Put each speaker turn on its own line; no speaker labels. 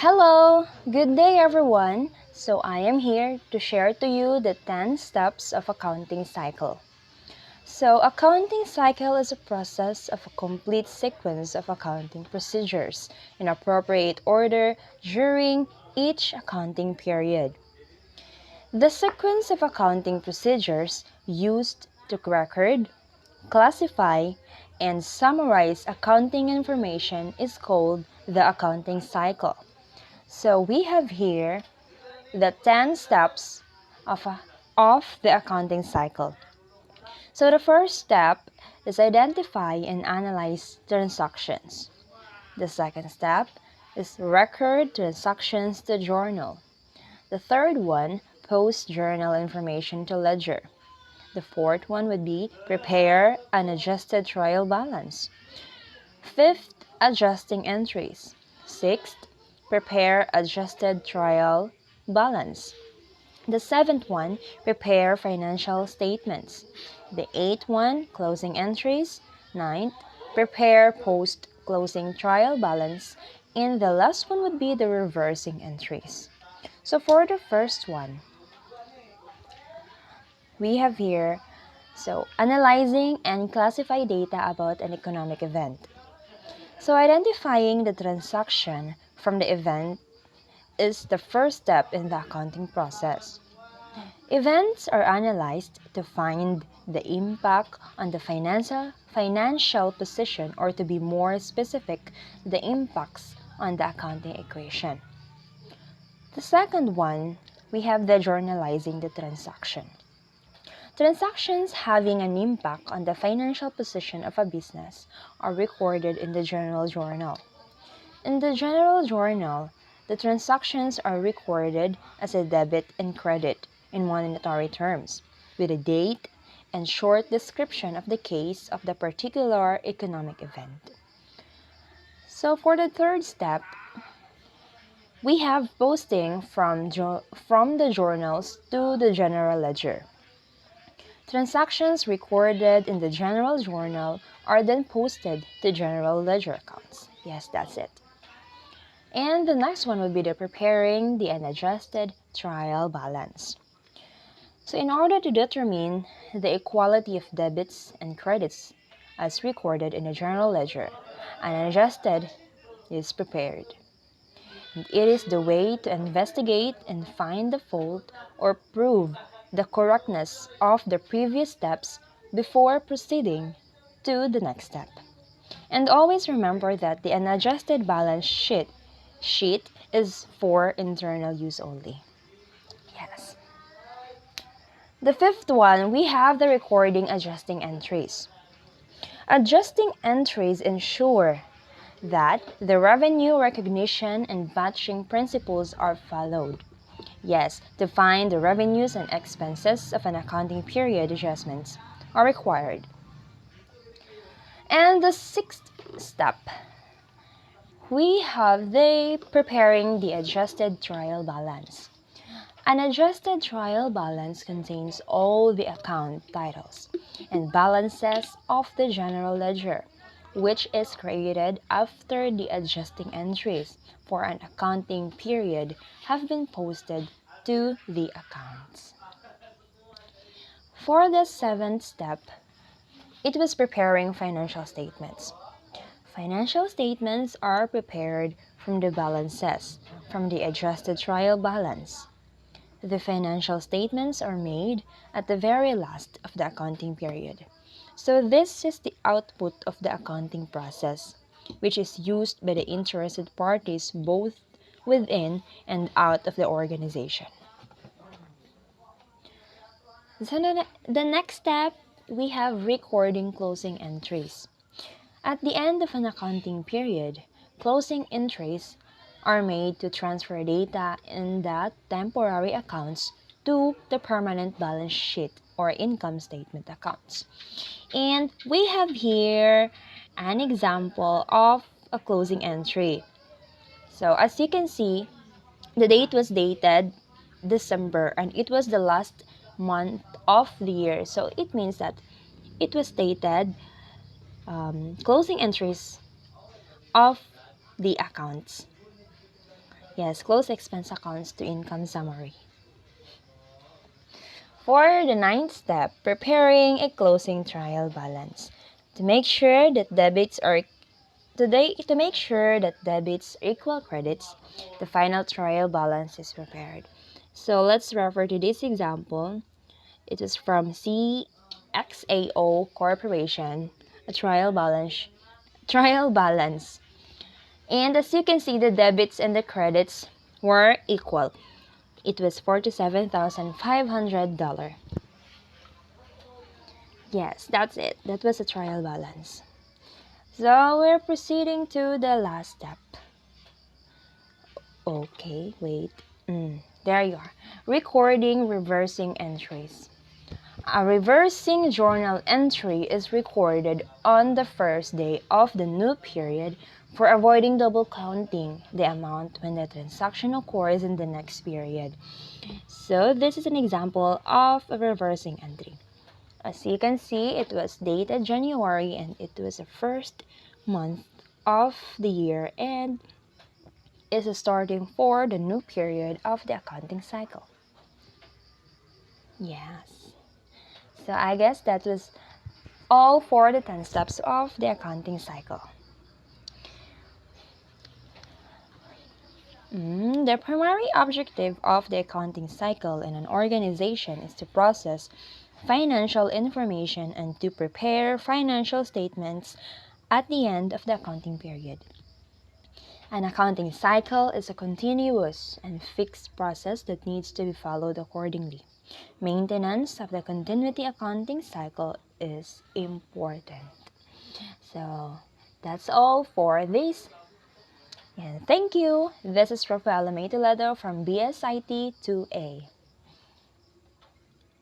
Hello, good day everyone. So I am here to share to you the 10 steps of accounting cycle. So accounting cycle is a process of a complete sequence of accounting procedures in appropriate order during each accounting period. The sequence of accounting procedures used to record, classify, and summarize accounting information is called the accounting cycle. So we have here the 10 steps of, of the accounting cycle. So the first step is identify and analyze transactions. The second step is record transactions to journal. The third one, post journal information to ledger. The fourth one would be prepare an adjusted trial balance. Fifth, adjusting entries. Sixth, prepare adjusted trial balance. The seventh one, prepare financial statements. The eighth one, closing entries. Ninth, prepare post-closing trial balance. And the last one would be the reversing entries. So for the first one, we have here, analyzing and classify data about an economic event. So identifying the transaction from the event is the first step in the accounting process. Events are analyzed to find the impact on the financial position, or to be more specific, the impacts on the accounting equation. The second one, we have the journalizing the transaction. Transactions having an impact on the financial position of a business are recorded in the general journal. In the general journal, the transactions are recorded as a debit and credit in monetary terms, with a date and short description of the case of the particular economic event. So for the third step, we have posting from the journals to the general ledger. Transactions recorded in the general journal are then posted to general ledger accounts. Yes, that's it. And the next one would be the preparing the unadjusted trial balance. So in order to determine the equality of debits and credits as recorded in the general ledger, an unadjusted is prepared. And it is the way to investigate and find the fault or prove the correctness of the previous steps before proceeding to the next step. And always remember that the unadjusted balance sheet is for internal use only. Yes. The fifth one, we have the recording adjusting entries. Adjusting entries ensure that the revenue recognition and batching principles are followed. Yes, to find the revenues and expenses of an accounting period, adjustments are required. And the sixth step, we have the preparing the adjusted trial balance. An adjusted trial balance contains all the account titles and balances of the general ledger, which is created after the adjusting entries for an accounting period have been posted to the accounts. For the seventh step, it was preparing financial statements. Financial statements are prepared from the balances from the adjusted trial balance. The financial statements are made at the very last of the accounting period. So this is the output of the accounting process, which is used by the interested parties both within and out of the organization. So the next step, we have recording closing entries. At the end of an accounting period, closing entries are made to transfer data in the temporary accounts to the permanent balance sheet or income statement accounts. And we have here an example of a closing entry. So as you can see, the date was dated December and it was the last month of the year. So it means that it was dated closing entries of the accounts. Yes, close expense accounts to income summary. For the ninth step, preparing a closing trial balance. To make sure that debits equal credits, the final trial balance is prepared. So let's refer to this example. It is from CXAO Corporation, a trial balance. And as you can see, the debits and the credits were equal. It was $47,500. Yes, that's it. That was a trial balance. So we're proceeding to the last step. Okay, wait. There you are. Recording reversing entries. A reversing journal entry is recorded on the first day of the new period for avoiding double counting the amount when the transaction occurs in the next period. So this is an example of a reversing entry. As you can see, it was dated January and it was the first month of the year and is starting for the new period of the accounting cycle. Yes. So I guess that was all for the 10 steps of the accounting cycle. The primary objective of the accounting cycle in an organization is to process financial information and to prepare financial statements at the end of the accounting period. An accounting cycle is a continuous and fixed process that needs to be followed accordingly. Maintenance of the continuity accounting cycle is important. So that's all for this. And thank you. This is Rafaela May Toledo from BSIT 2A.